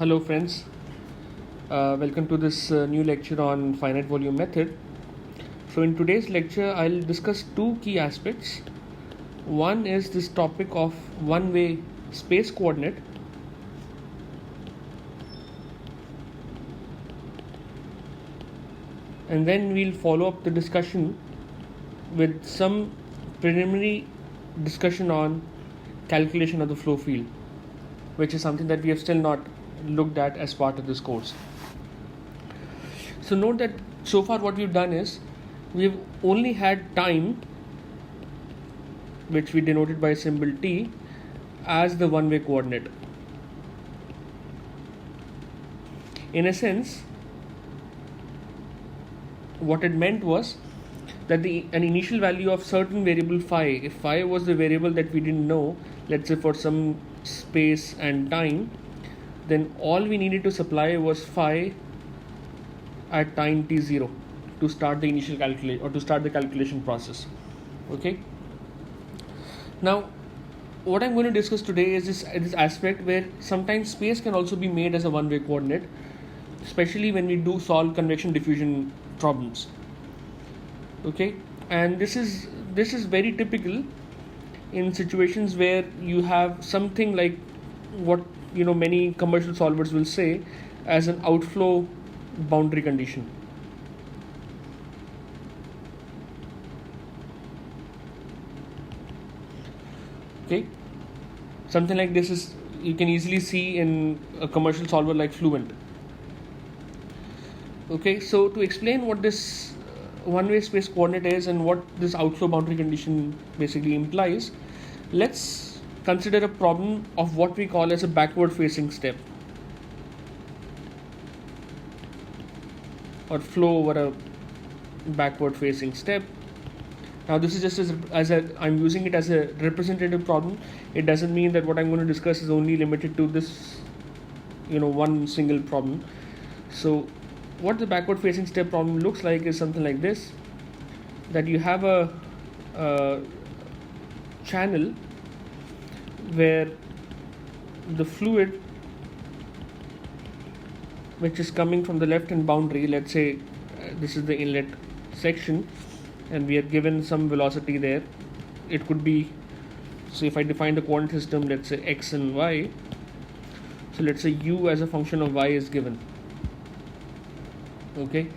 Hello friends, welcome to this new lecture on finite volume method. So in today's lecture I'll discuss two key aspects. One is this topic of one-way space coordinate, and then we'll follow up the discussion with some preliminary discussion on calculation of the flow field, which is something that we have still not looked at as part of this course. So note that so far what we've done is we've only had time, which we denoted by symbol t, as the one-way coordinate. In a sense, what it meant was that an initial value of certain variable phi, if phi was the variable that we didn't know, let's say for some space and time, then all we needed to supply was phi at time t0 to start the initial calculation or to start the calculation process. Okay. Now, what I'm going to discuss today is this aspect where sometimes space can also be made as a one-way coordinate, especially when we do solve convection diffusion problems. Okay, and this is very typical in situations where you have something like what many commercial solvers will say as an outflow boundary condition. Okay, something like this is you can easily see in a commercial solver like Fluent. Okay, so to explain what this one-way space coordinate is and what this outflow boundary condition basically implies, let's consider a problem of what we call as a backward facing step or flow over a backward facing step. Now this is just I'm using it as a representative problem. It doesn't mean that what I'm going to discuss is only limited to this one single problem. So what the backward facing step problem looks like is something like this, that you have a channel where the fluid which is coming from the left hand boundary, let's say this is the inlet section and we are given some velocity there. It could be, so if I define the coordinate system, let's say x and y, so let's say u as a function of y is given. Okay,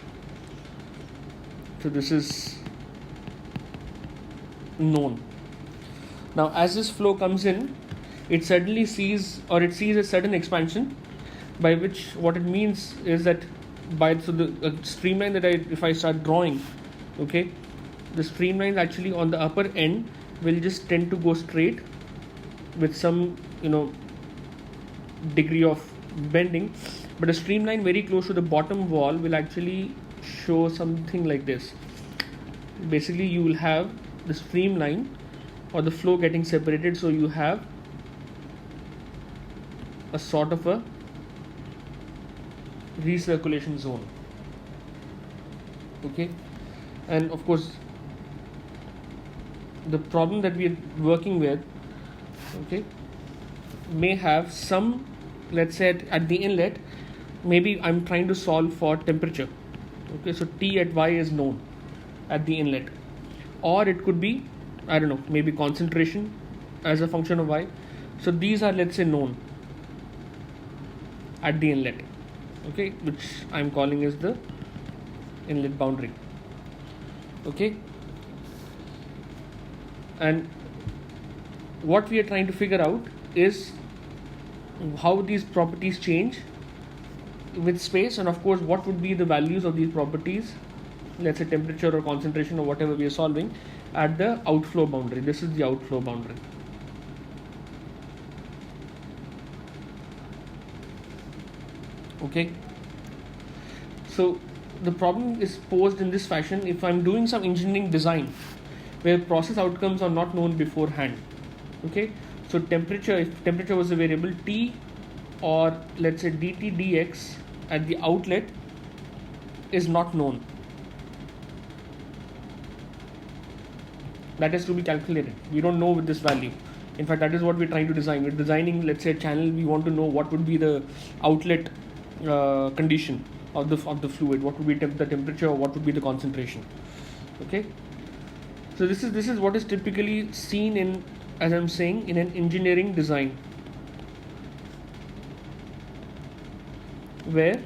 so this is known. Now as this flow comes in, it suddenly sees a sudden expansion, by which what it means is that the streamline that if I start drawing, okay, the streamline actually on the upper end will just tend to go straight with some degree of bending, but a streamline very close to the bottom wall will actually show something like this. Basically you will have the streamline or the flow getting separated, so you have a sort of a recirculation zone. Okay, and of course the problem that we are working with, okay, may have some, let's say at the inlet, maybe I'm trying to solve for temperature. Okay, so T at y is known at the inlet, or it could be, I don't know, maybe concentration as a function of y. So these are, let's say, known at the inlet, okay, which I'm calling as the inlet boundary. Okay, and what we are trying to figure out is how these properties change with space, and of course what would be the values of these properties, let's say temperature or concentration or whatever we are solving, at the outflow boundary. This is the outflow boundary. Okay, so the problem is posed in this fashion if I'm doing some engineering design where process outcomes are not known beforehand. Okay, so temperature, if temperature was a variable, T or let's say dt dx at the outlet is not known. That is to be calculated. We don't know with this value. In fact, that is what we're trying to design. We're designing, let's say, a channel. We want to know what would be the outlet condition of the fluid, what would be the temperature, or what would be the concentration. Okay. So this is what is typically seen in, as I'm saying, in an engineering design, where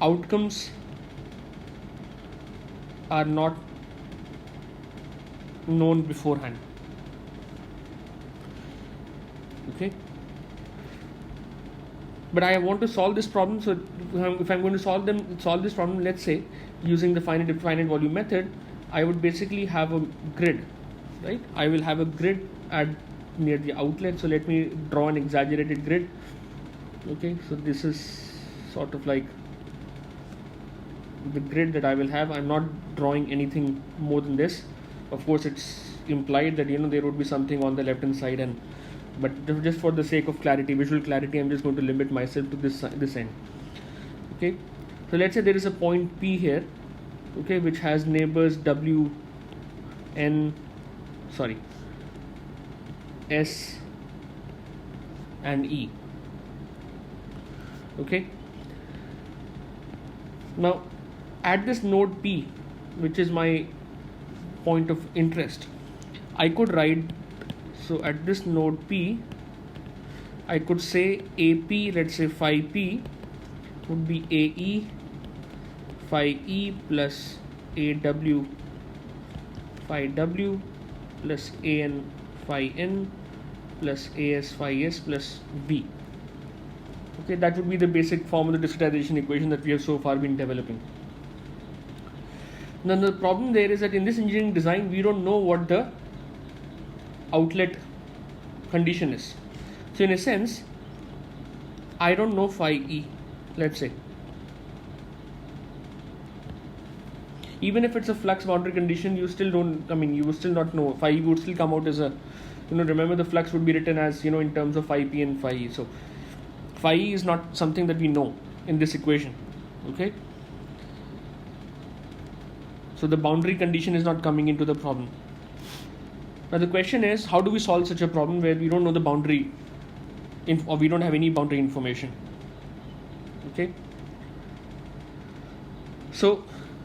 outcomes are not known beforehand. Okay. But I want to solve this problem. So if I'm going to solve this problem, let's say using the finite volume method, I would basically have a grid, right? I will have a grid at near the outlet. So let me draw an exaggerated grid. Okay, so this is sort of like the grid that I will have. I'm not drawing anything more than this. Of course, it's implied that there would be something on the left hand side, but just for the sake of clarity, visual clarity, I'm just going to limit myself to this end. Okay, so let's say there is a point P here, okay, which has neighbors W, N, S and E. Okay, now at this node P, which is my point of interest, I could write, so at this node P, I could say AP, let's say phi P would be AE phi E plus AW phi W plus AN phi N plus AS phi S plus B. Okay, that would be the basic form of the discretization equation that we have so far been developing. Now the problem there is that in this engineering design, we don't know what the outlet condition is. So in a sense, I don't know phi E, let's say. Even if it's a flux boundary condition, you will still not know. Phi E would still come out as a, remember the flux would be written as, in terms of phi P and phi E. So phi E is not something that we know in this equation. Okay. So the boundary condition is not coming into the problem. Now the question is, how do we solve such a problem where we don't know the boundary, or we don't have any boundary information? Okay. So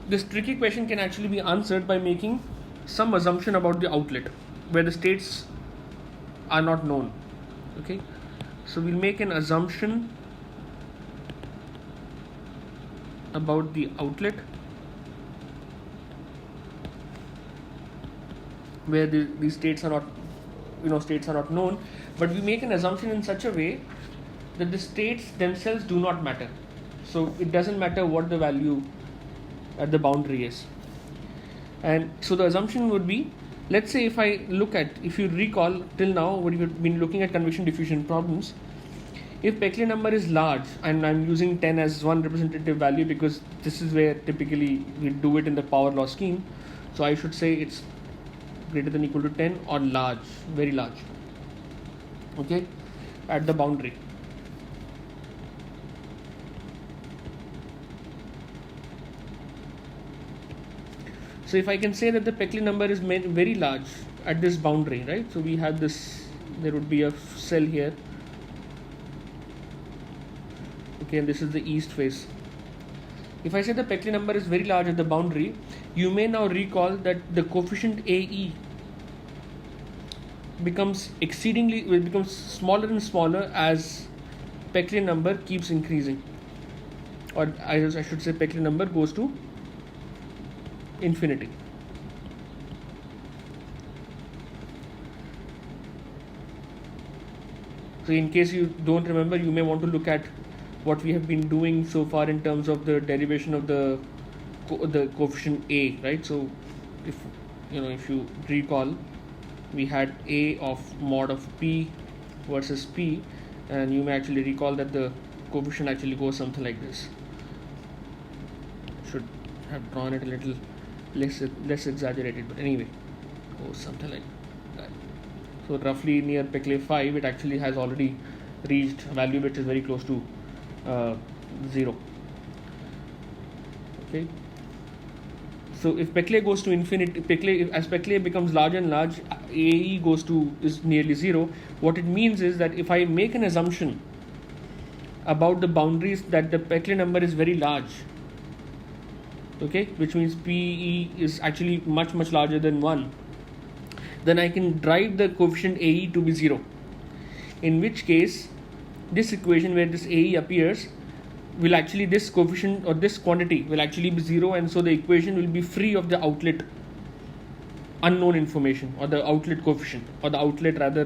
this tricky question can actually be answered by making some assumption about the outlet, where the states are not known. Okay. So we'll make an assumption about the outlet, where these states are not known, but we make an assumption in such a way that the states themselves do not matter. So it doesn't matter what the value at the boundary is. And so the assumption would be, let's say if you recall till now when we've been looking at convection diffusion problems, if Peclet number is large, and I'm using 10 as one representative value because this is where typically we do it in the power law scheme, so I should say it's greater than or equal to 10 or large, very large, okay, at the boundary. So if I can say that the Peclet number is very large at this boundary, right? So we have this, there would be a cell here, okay, and this is the east face. If I say the Peclet number is very large at the boundary, you may now recall that the coefficient AE becomes smaller and smaller as Peclet number keeps increasing, or I should say Peclet number goes to infinity. So in case you don't remember, you may want to look at what we have been doing so far in terms of the derivation of the coefficient A, right? So if you recall, we had A of mod of P versus P, and you may actually recall that the coefficient actually goes something like this. Should have drawn it a little less exaggerated, but anyway, goes something like that. So roughly near Peclet 5, it actually has already reached a value which is very close to 0. Okay. So if Peclet goes to infinity, as Peclet becomes larger and large, AE is nearly 0. What it means is that if I make an assumption about the boundaries that the Peclet number is very large, okay, which means PE is actually much larger than 1, then I can drive the coefficient AE to be 0. In which case, this equation where this AE appears will actually, this coefficient or this quantity will actually be 0, and so the equation will be free of the outlet unknown information, or the outlet coefficient, or the outlet rather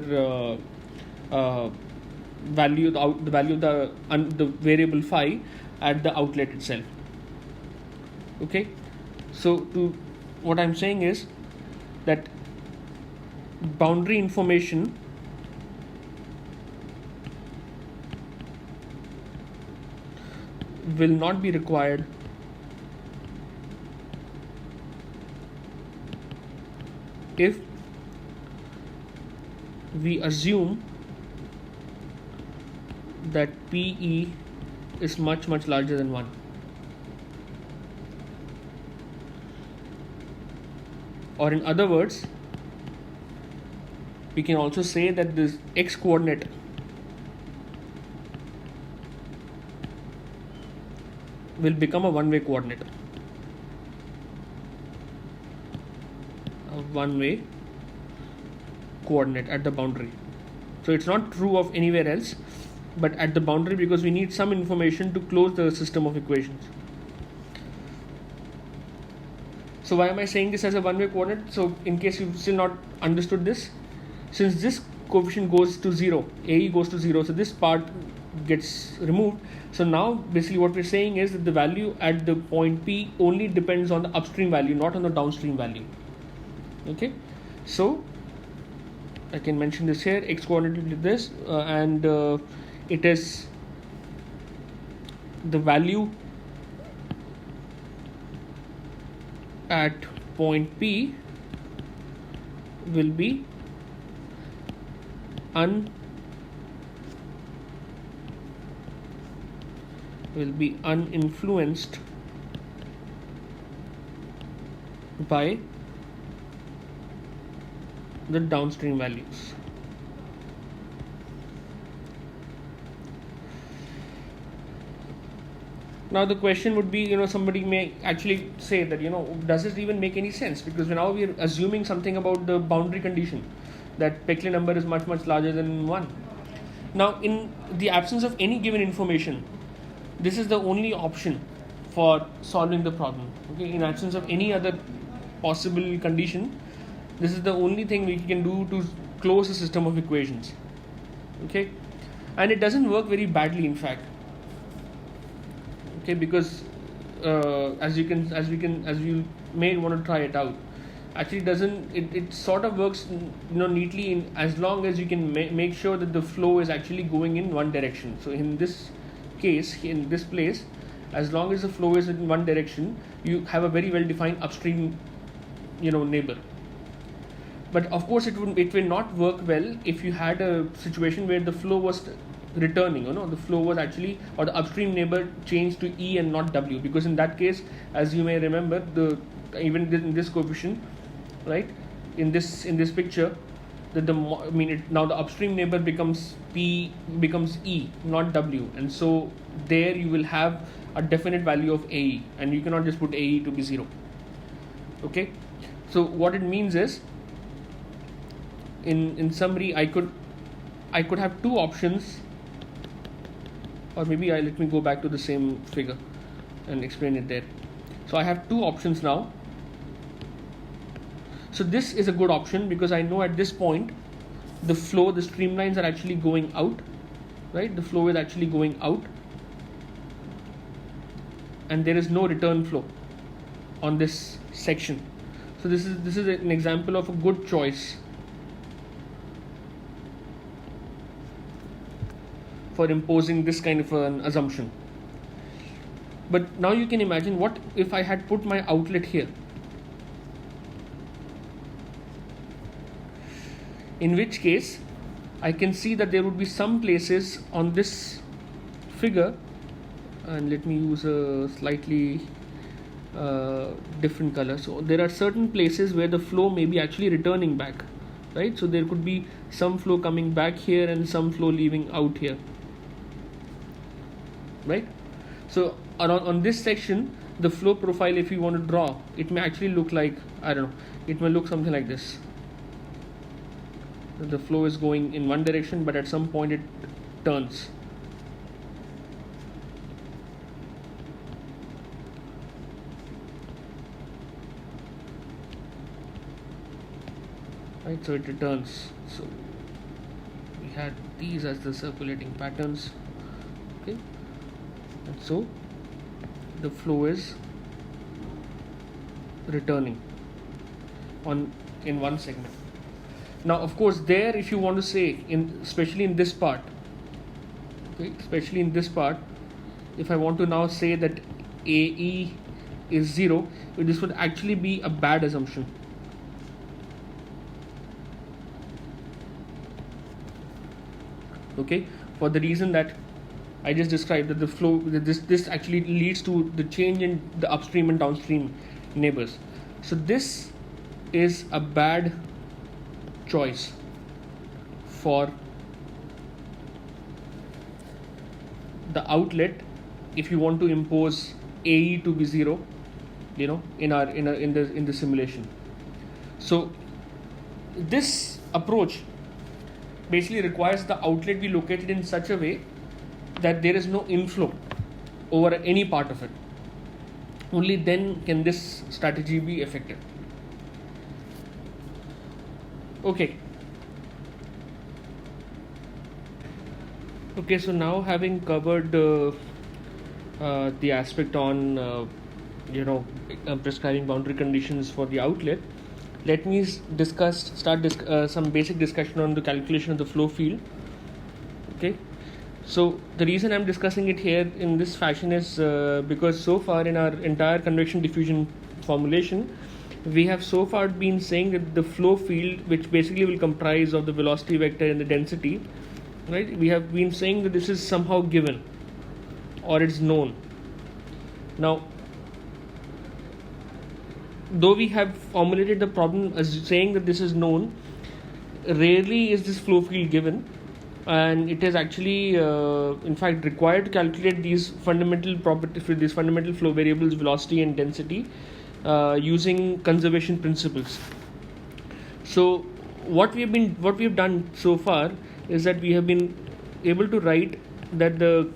value, the value of the variable phi at the outlet itself. Okay, so what I'm saying is that boundary information will not be required if we assume that PE is much larger than 1. Or in other words, we can also say that this x coordinate will become a one-way coordinate. A one-way coordinate at the boundary. So it's not true of anywhere else, but at the boundary, because we need some information to close the system of equations. So why am I saying this as a one-way coordinate? So in case you've still not understood this, since this coefficient goes to 0, AE goes to 0, so this part gets removed. So now basically what we're saying is that the value at the point P only depends on the upstream value, not on the downstream value. Okay, so I can mention this here, x coordinate with this, and it is the value at point P will be uninfluenced by the downstream values. Now the question would be, somebody may actually say that, does it even make any sense? Because now we are assuming something about the boundary condition, that Peclet number is much larger than 1. Now in the absence of any given information, this is the only option for solving the problem. Okay, in absence of any other possible condition, this is the only thing we can do to close a system of equations. Okay, and it doesn't work very badly, in fact. Okay, because as you may want to try it out, actually it sort of works neatly as long as you can make sure that the flow is actually going in one direction. So in this case, in this place, as long as the flow is in one direction, you have a very well defined upstream neighbor. But of course it will not work well if you had a situation where the flow was returning, the flow was actually, or the upstream neighbor changed to E and not W, because in that case, as you may remember, even in this coefficient, right, in this picture, now the upstream neighbor becomes E, not W, and so there you will have a definite value of AE, and you cannot just put AE to be 0. Okay, so what it means is, in summary, I could have two options, or maybe let me go back to the same figure and explain it there. So I have two options now. So this is a good option because I know at this point the streamlines are actually going out, right? The flow is actually going out, and there is no return flow on this section. So this is an example of a good choice for imposing this kind of an assumption. But now you can imagine, what if I had put my outlet here? In which case, I can see that there would be some places on this figure, and let me use a slightly different color. So there are certain places where the flow may be actually returning back, right? So there could be some flow coming back here and some flow leaving out here, right? So on this section, the flow profile, if you want to draw, it may actually look like, I don't know, it may look something like this. The flow is going in one direction, but at some point it turns. Right, so it returns. So we had these as the circulating patterns, okay, and so the flow is returning in one segment. Now, of course, there, if you want to say, especially in this part, okay, especially in this part, if I want to now say that AE is 0, this would actually be a bad assumption. Okay, for the reason that I just described, that the flow, this actually leads to the change in the upstream and downstream neighbors. So this is a bad choice for the outlet if you want to impose AE to be 0, you know, in the simulation. So this approach basically requires the outlet be located in such a way that there is no inflow over any part of it. Only then can this strategy be effective. Okay, so now having covered the aspect on prescribing boundary conditions for the outlet, let me start some basic discussion on the calculation of the flow field. Okay, so the reason I'm discussing it here in this fashion is because so far in our entire convection diffusion formulation, we have so far been saying that the flow field, which basically will comprise of the velocity vector and the density, right? We have been saying that this is somehow given or it's known. Now, though we have formulated the problem as saying that this is known, rarely is this flow field given, and it is actually in fact required to calculate these fundamental properties, these fundamental flow variables, velocity and density, using conservation principles. So what we have done so far is that we have been able to write that the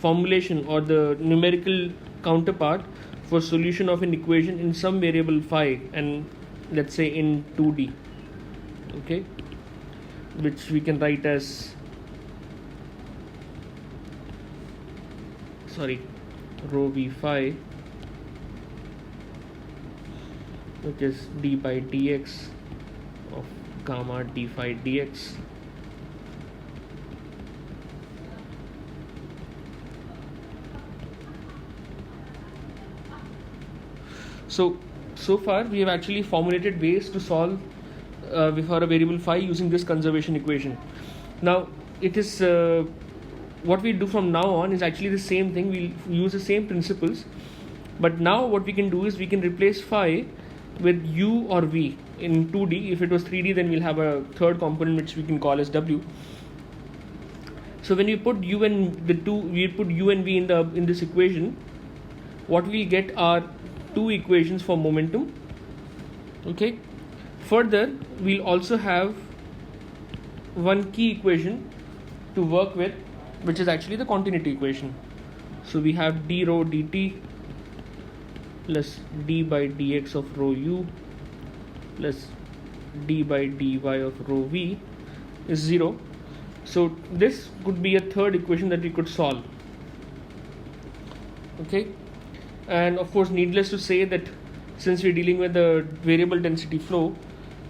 formulation or the numerical counterpart for solution of an equation in some variable phi, and let's say in 2D, okay, which we can write as rho v phi, which is d by dx of gamma d phi dx. So far we have actually formulated ways to solve for a variable phi using this conservation equation. Now it is what we do from now on is actually the same thing. We'll use the same principles, but now what we can do is we can replace phi with u or v in 2D. If it was 3D, then we'll have a third component which we can call as w. So when we put u and v in this equation, what we'll get are two equations for momentum. Okay, further we'll also have one key equation to work with, which is actually the continuity equation. So we have d rho dt plus d by dx of rho u plus d by dy of rho v is 0. So this could be a third equation that we could solve. Okay, and of course, needless to say that since we're dealing with the variable density flow,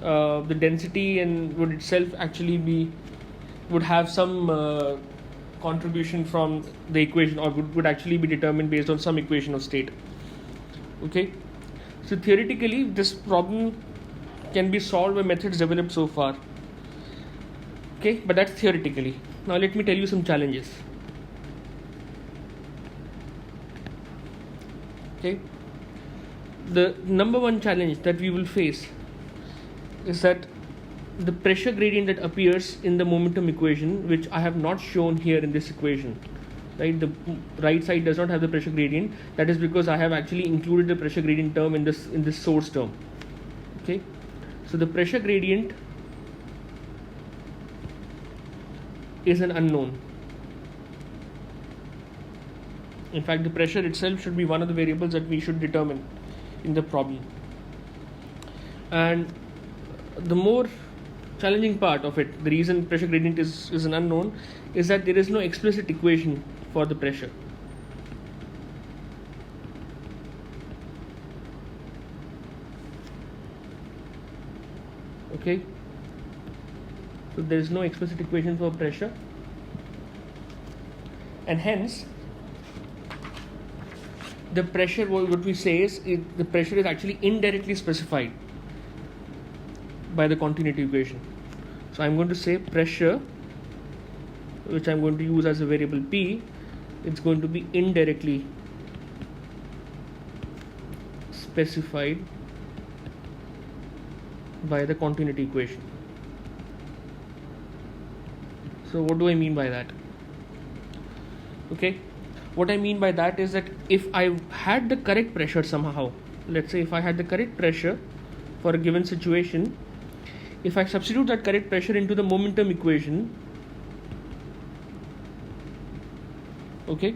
the density would itself actually would have some contribution from the equation, or would actually be determined based on some equation of state. Okay, so theoretically this problem can be solved by methods developed so far. Okay, but that's theoretically. Now let me tell you some challenges. Okay, the number one challenge that we will face is that the pressure gradient that appears in the momentum equation, which I have not shown here in this equation, right? The right side does not have the pressure gradient. That is because I have actually included the pressure gradient term in this source term. Okay, so the pressure gradient is an unknown. In fact, the pressure itself should be one of the variables that we should determine in the problem. And the more challenging part of it, the reason pressure gradient is an unknown, is that there is no explicit equation for the pressure. Okay, so there is no explicit equation for pressure, and hence the pressure, what we say is the pressure is actually indirectly specified by the continuity equation. So I'm going to say pressure, which I'm going to use as a variable P, it's going to be indirectly specified by the continuity equation. So what do I mean by that? Okay, what I mean by that is that if I had the correct pressure somehow, let's say if I had the correct pressure for a given situation, if I substitute that correct pressure into the momentum equation, okay,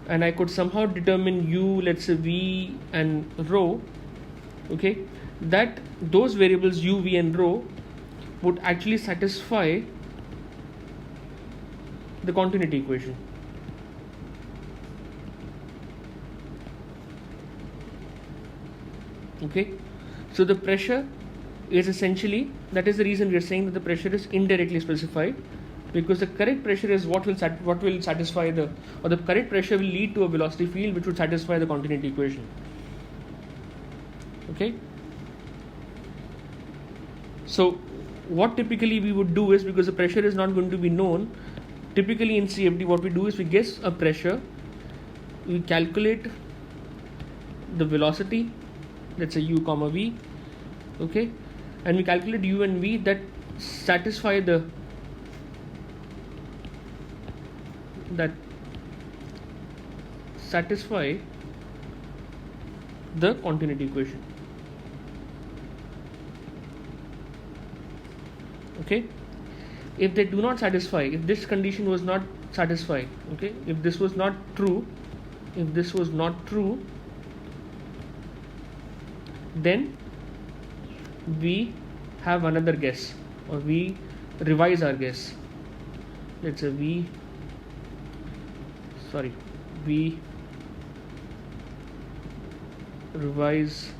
and I could somehow determine u, let's say v and rho, okay, that those variables u, v and rho would actually satisfy the continuity equation. Okay, so the pressure is essentially, that is the reason we are saying that the pressure is indirectly specified, because the correct pressure is what will satisfy the, or the correct pressure will lead to a velocity field which would satisfy the continuity equation. Okay, so what typically we would do is, because the pressure is not going to be known, typically in CFD what we do is we guess a pressure, we calculate the velocity, let's say u comma v, okay, and we calculate u and v that satisfy the continuity equation. Okay, if they do not satisfy, if this condition was not satisfied, okay, if this was not true, then we have another guess, or we revise our guess. Let's say we revise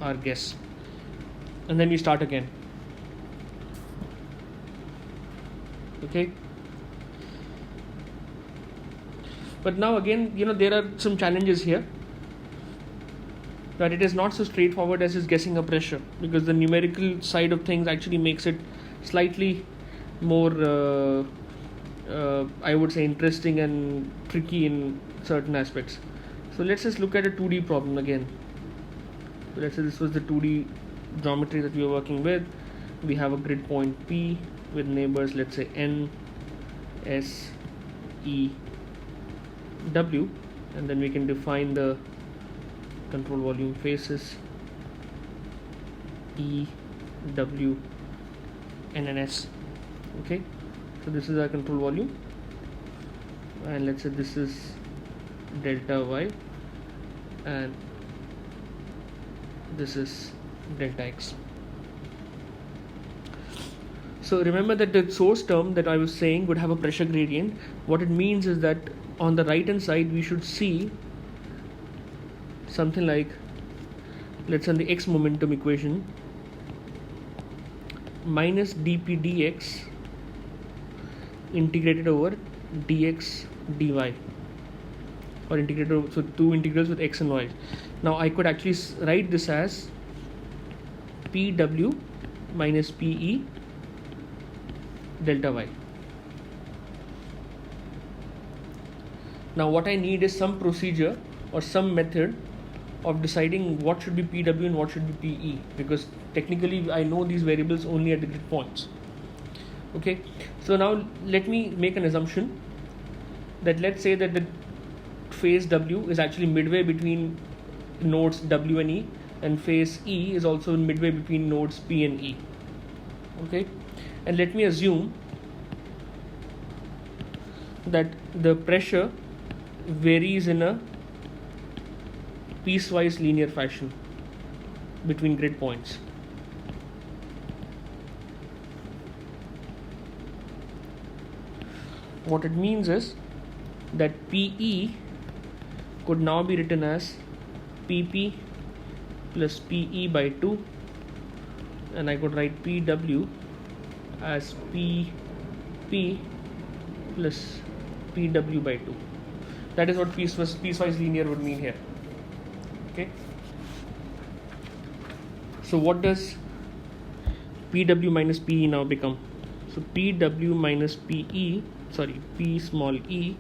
our guess, and then we start again. Okay, but now again, there are some challenges here, that it is not so straightforward as just guessing a pressure, because the numerical side of things actually makes it slightly more I would say interesting and tricky in certain aspects. So let's just look at a 2D problem again. So let's say this was the 2D geometry that we were working with. We have a grid point P with neighbors, let's say N, S, E, W, and then we can define the control volume faces E, W, N and S. Okay, so this is our control volume, and let's say this is delta Y and this is delta X. So remember that the source term that I was saying would have a pressure gradient. What it means is that on the right hand side we should see something like, let's say on the X momentum equation, minus dp dx integrated over dx dy, or integrated over, so two integrals with x and y. Now I could actually write this as pw minus pe delta y. Now what I need is some procedure or some method of deciding what should be PW and what should be PE, because technically I know these variables only at the grid points. Okay, so now let me make an assumption that let's say that the phase W is actually midway between nodes W and E, and phase E is also midway between nodes P and E. Okay, and let me assume that the pressure varies in a piecewise linear fashion between grid points. What it means is that PE could now be written as PP plus PE by 2, and I could write PW as PP plus PW by 2. That is what piecewise linear would mean here. Okay. So what does PW minus PE now become? So PW minus PE, P small e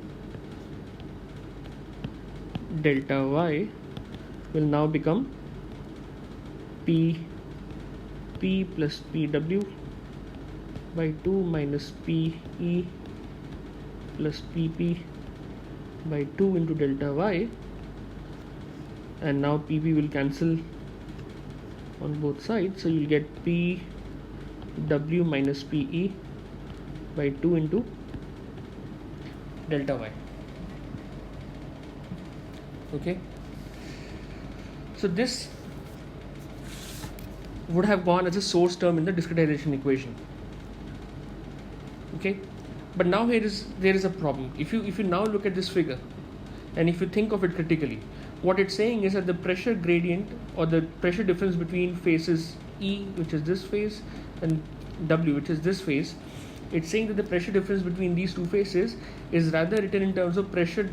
delta y will now become P plus PW by 2 minus PE plus PP by 2 into delta y, and now PP will cancel on both sides, so you'll get PW minus PE by 2 into delta y. Okay, so this would have gone as a source term in the discretization equation. Okay, but now there is a problem. If you now look at this figure and if you think of it critically, what it's saying is that the pressure gradient or the pressure difference between phases E, which is this phase, and W, which is this phase, it's saying that the pressure difference between these two phases is rather written in terms of pressure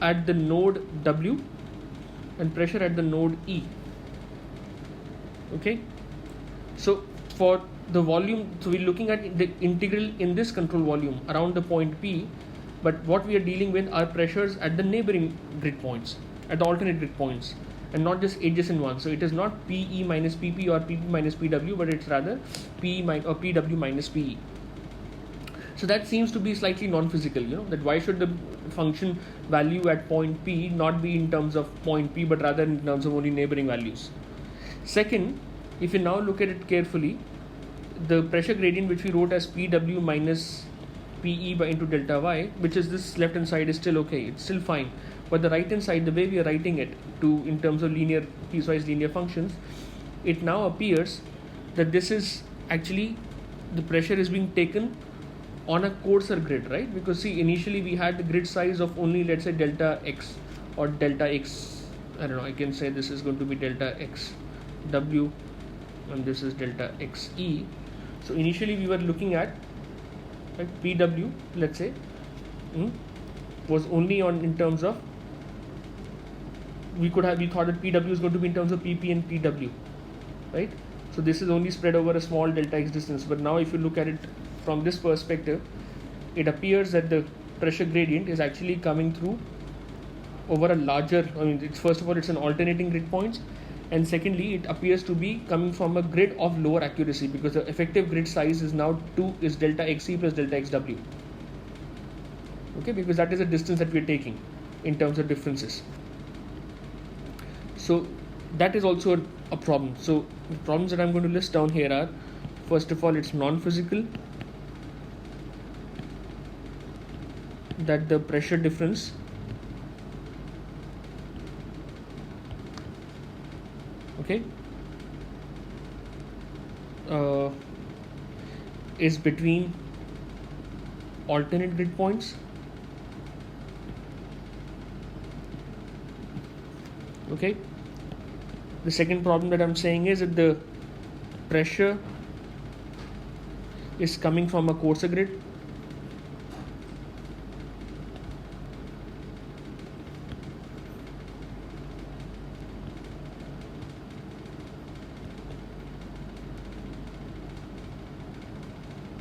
at the node W and pressure at the node E. Okay, so for the volume, so we're looking at the integral in this control volume around the point P, but what we are dealing with are pressures at the neighboring grid points, at the alternate grid points, and not just adjacent ones. So it is not PE minus PP or PP minus PW, but it's rather PE or PW minus PE. So that seems to be slightly non-physical, that why should the function value at point P not be in terms of point P, but rather in terms of only neighboring values. Second, if you now look at it carefully, the pressure gradient which we wrote as PW minus PE by into delta y, which is this left hand side, is still okay, it's still fine. But the right hand side, the way we are writing it in terms of piecewise linear functions, it now appears that this is actually, the pressure is being taken on a coarser grid, right? Because see, initially we had the grid size of only, let's say, delta x or delta x, I don't know, I can say this is going to be delta x W and this is delta x E. So initially we were looking at, right, PW, let's say, was only in terms of, we thought that PW is going to be in terms of PP and PW, right? So this is only spread over a small delta x distance. But now if you look at it from this perspective, it appears that the pressure gradient is actually coming through over a larger, it's, first of all, it's an alternating grid points, and secondly, it appears to be coming from a grid of lower accuracy, because the effective grid size is now is delta XE plus delta XW. Okay, because that is the distance that we are taking in terms of differences. So that is also a problem. So the problems that I'm going to list down here are, first of all, it's non-physical, that the pressure difference is between alternate grid points. Okay. The second problem that I'm saying is that the pressure is coming from a coarser grid.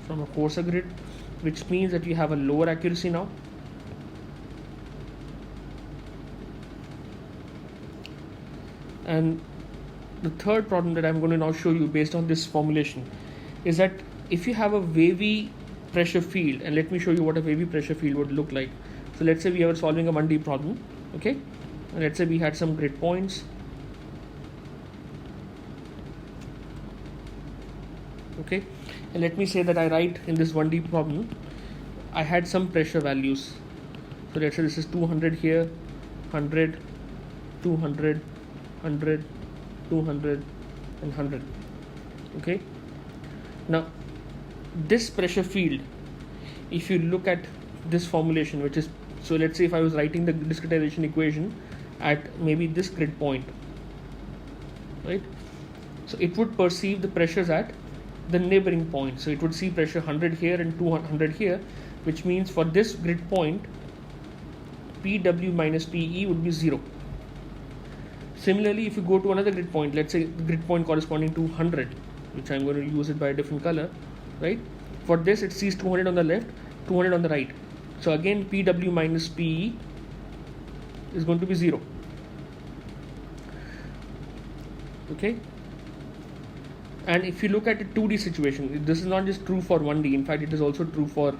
From a coarser grid, which means that you have a lower accuracy now. And the third problem that I'm going to now show you based on this formulation is that if you have a wavy pressure field, and let me show you what a wavy pressure field would look like. So let's say we are solving a 1D problem, okay, and let's say we had some grid points, okay, and let me say that I write in this 1D problem I had some pressure values. So let's say this is 200 here, 100, 200, 100, 200 and 100. Okay, now this pressure field, if you look at this formulation, which is, so let's say if I was writing the discretization equation at maybe this grid point, right, so it would perceive the pressures at the neighboring point. So it would see pressure 100 here and 200 here, which means for this grid point PW minus PE would be 0. Similarly, if you go to another grid point, let's say the grid point corresponding to 100, which I'm going to use it by a different color, right? For this, it sees 200 on the left, 200 on the right. So again, PW minus PE is going to be 0. Okay? And if you look at a 2D situation, this is not just true for 1D, in fact, it is also true for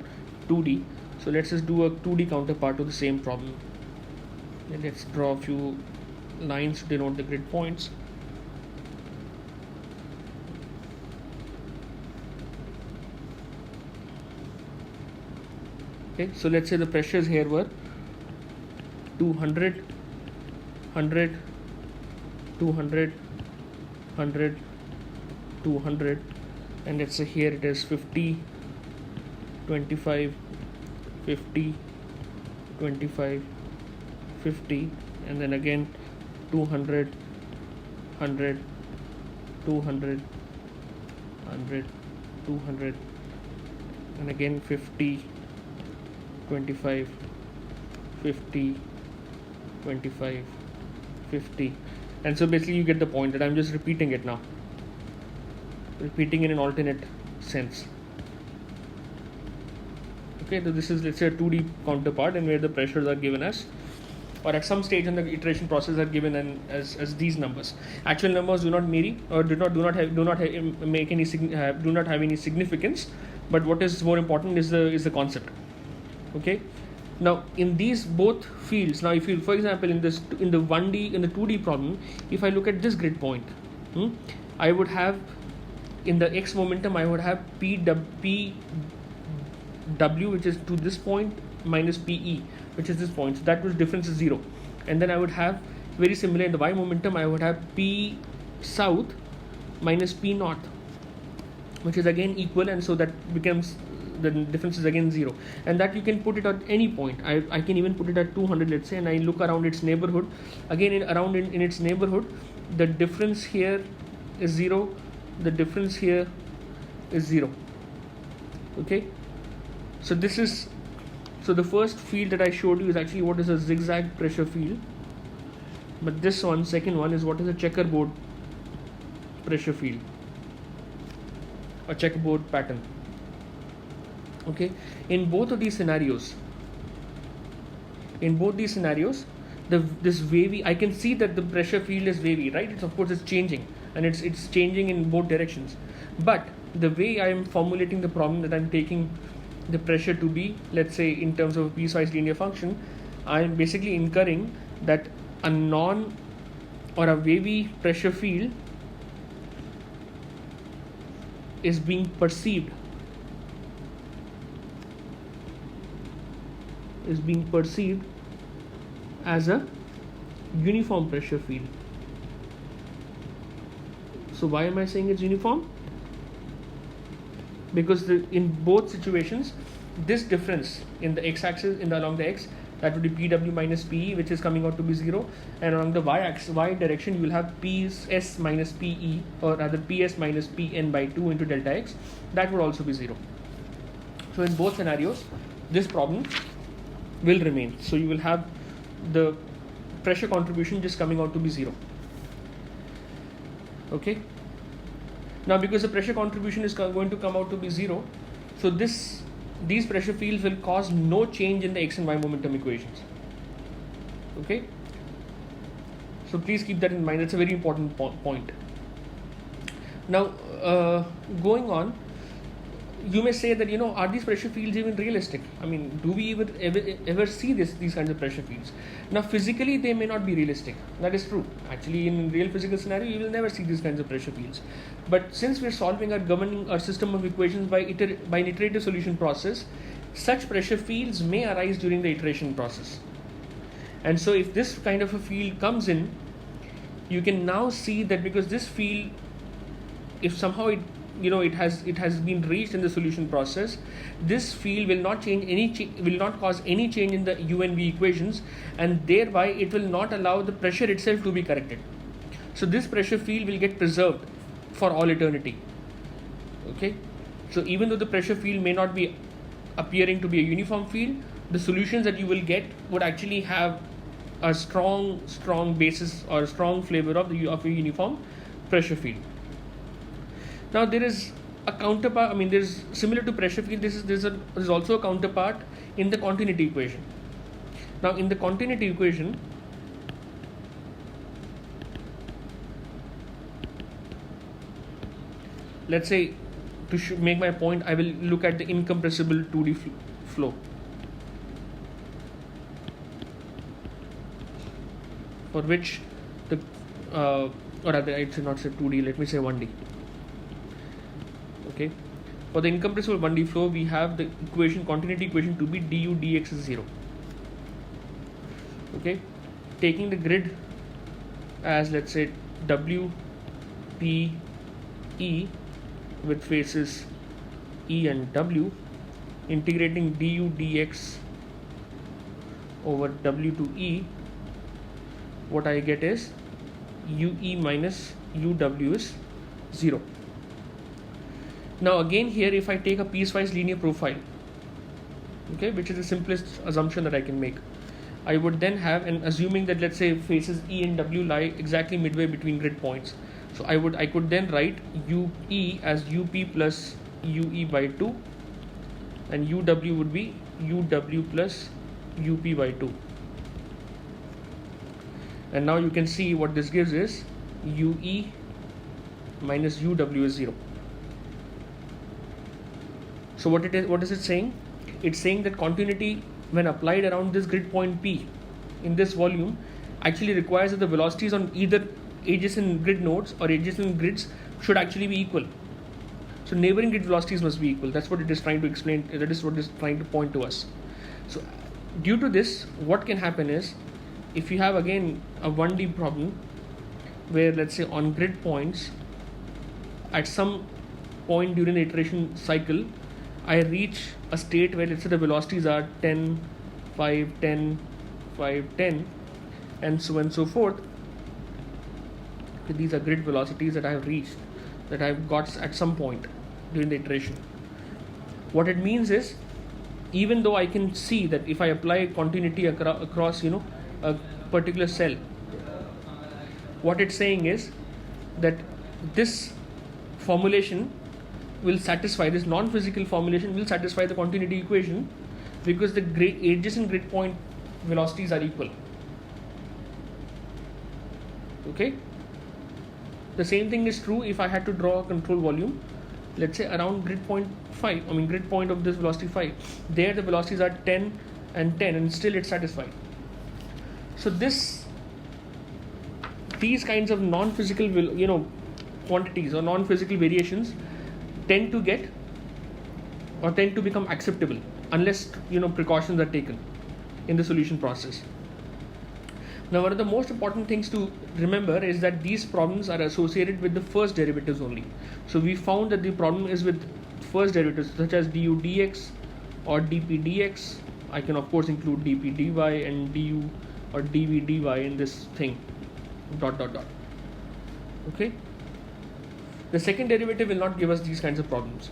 2D. So let's just do a 2D counterpart to the same problem. And let's draw a few lines to denote the grid points. Okay, so let's say the pressures here were 200, 100, 200, 100, 200, and let's say here it is 50, 25, 50, 25, 50, and then again 200, 100, 200, 100, 200, and again 50, 25, 50, 25, 50, and so basically you get the point that I'm just repeating it now, repeating in an alternate sense. Okay, so this is, let's say, a 2D counterpart, and where the pressures are given as, or at some stage in the iteration process are given as these numbers. Actual numbers do not vary or do not have any significance. But what is more important is the concept. Okay. Now in these both fields, now if you, for example, in the 2D problem, if I look at this grid point, I would have in the x momentum I would have PW, which is to this point, minus PE, which is this point. So that was difference is 0. And then I would have very similar in the y momentum, I would have P south minus P north, which is again equal, and so that becomes, the difference is again 0. And that you can put it at any point. I can even put it at 200, let's say, and I look around its neighborhood. Again, in its neighborhood, the difference here is 0. The difference here is 0. Okay. So this is, so the first field that I showed you is actually what is a zigzag pressure field. But this one, second one, is what is a checkerboard pressure field, a checkerboard pattern. Okay. In both these scenarios, this wavy, I can see that the pressure field is wavy, right? It's, of course, it's changing, and it's changing in both directions. But the way I am formulating the problem, that I'm taking the pressure to be, let's say, in terms of a piecewise linear function, I am basically incurring that a wavy pressure field is being perceived as a uniform pressure field. So why am I saying it's uniform? Because in both situations, this difference in the x-axis, along the x, that would be PW minus PE, which is coming out to be 0, and along the y-axis, y direction, you will have PS minus PE, or rather PS minus PN by 2 into delta x, that would also be 0. So in both scenarios, this problem will remain. So you will have the pressure contribution just coming out to be 0. Okay. Now, because the pressure contribution is going to come out to be 0, so these pressure fields will cause no change in the x and y momentum equations. Okay. So please keep that in mind. That's a very important point. Now, going on, you may say that, are these pressure fields even realistic? I mean, do we even ever see these kinds of pressure fields? Now, physically, they may not be realistic. That is true. Actually, in real physical scenario, you will never see these kinds of pressure fields. But since we're solving our system of equations by an iterative solution process, such pressure fields may arise during the iteration process. And so if this kind of a field comes in, you can now see that because this field, if somehow it has been reached in the solution process, this field will not will not cause any change in the U and V equations, and thereby it will not allow the pressure itself to be corrected. So this pressure field will get preserved for all eternity. Okay, so even though the pressure field may not be appearing to be a uniform field, the solutions that you will get would actually have a strong basis or a strong flavor of a uniform pressure field. Now there is a counterpart. I mean, there's similar to pressure field. There's also a counterpart in the continuity equation. Now in the continuity equation, let's say, to make my point, I will look at the incompressible 2D flow. For which or rather I should not say 2D, let me say 1D. Okay, for the incompressible 1D flow, we have the continuity equation to be du dx is 0. Okay, taking the grid as, let's say, W, P, E with faces E and W, integrating du dx over W to E, what I get is UE minus UW is 0. Now again here, if I take a piecewise linear profile, okay, which is the simplest assumption that I can make, I would then have, and assuming that, let's say, faces E and W lie exactly midway between grid points, so I could then write UE as UP plus UE by 2, and UW would be UW plus UP by 2. And now you can see what this gives is UE minus UW is 0. So what is it saying? It's saying that continuity, when applied around this grid point P in this volume, actually requires that the velocities on either adjacent grid nodes or adjacent grids should actually be equal. So neighboring grid velocities must be equal. That's what it is trying to explain. That is what it is trying to point to us. So due to this, what can happen is, if you have again a 1D problem where, let's say, on grid points, at some point during the iteration cycle, I reach a state where, let's say, the velocities are 10, 5, 10, 5, 10, and so on and so forth. Okay, these are grid velocities that I have reached, that I've got at some point during the iteration. What it means is, even though I can see that if I apply continuity across, a particular cell, what it's saying is that this formulation will satisfy, this non-physical formulation will satisfy the continuity equation, because the adjacent grid point velocities are equal. Okay, the same thing is true if I had to draw a control volume, let's say around grid point 5, grid point of this velocity 5, there the velocities are 10 and 10, and still it's satisfied. So these kinds of non-physical quantities or non-physical variations tend to become acceptable unless precautions are taken in the solution process. Now, one of the most important things to remember is that these problems are associated with the first derivatives only. So we found that the problem is with first derivatives such as du dx or dp dx. I can of course include dp dy and du or dv dy in this thing, ... Okay, the second derivative will not give us these kinds of problems.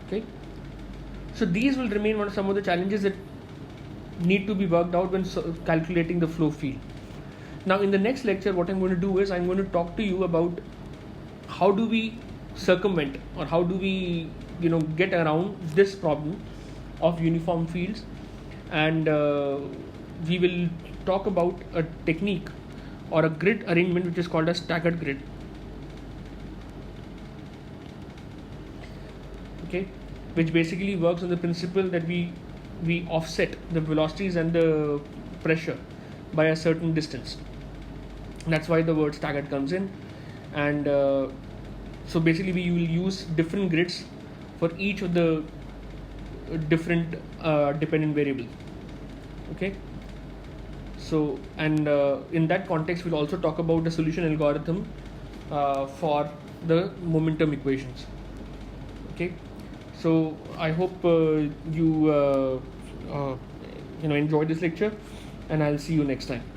Okay, so these will remain some of the challenges that need to be worked out when calculating the flow field. Now in the next lecture, what I'm going to do is I'm going to talk to you about how do we circumvent, or how do we get around this problem of uniform fields, and we will talk about a technique or a grid arrangement which is called a staggered grid. Okay, which basically works on the principle that we offset the velocities and the pressure by a certain distance. That's why the word staggered comes in. And so basically we will use different grids for each of the different dependent variable. Okay, so and in that context we'll also talk about the solution algorithm for the momentum equations. Okay, so I hope you enjoy this lecture, and I'll see you next time.